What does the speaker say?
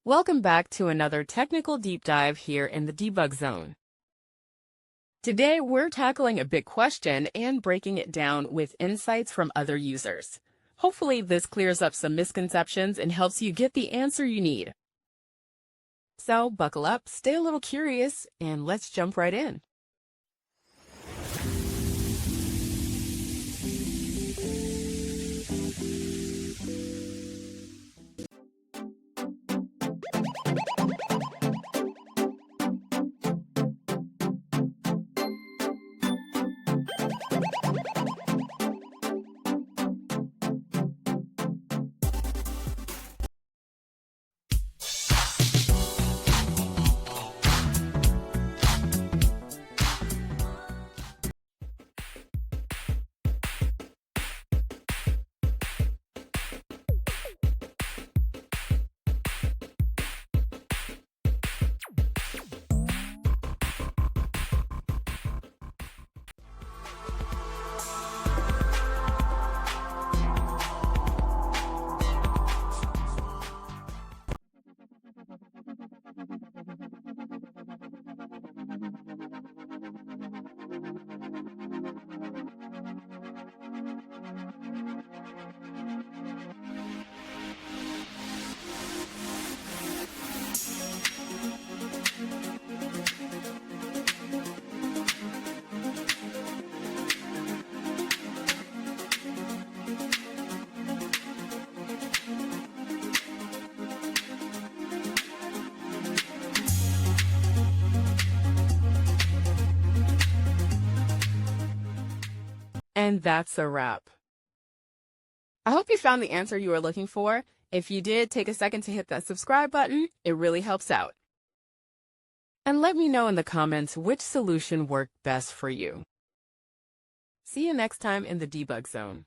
Welcome back to another technical deep dive here in the debug zone. Today, we're tackling a big question and breaking it down with insights from other users. Hopefully, this clears up some misconceptions and helps you get the answer you need. So, buckle up, stay a little curious, and let's jump right in. And that's a wrap. I hope you found the answer you were looking for. If you did, take a second to hit that subscribe button. It really helps out. And let me know in the comments which solution worked best for you. See you next time in the debug zone.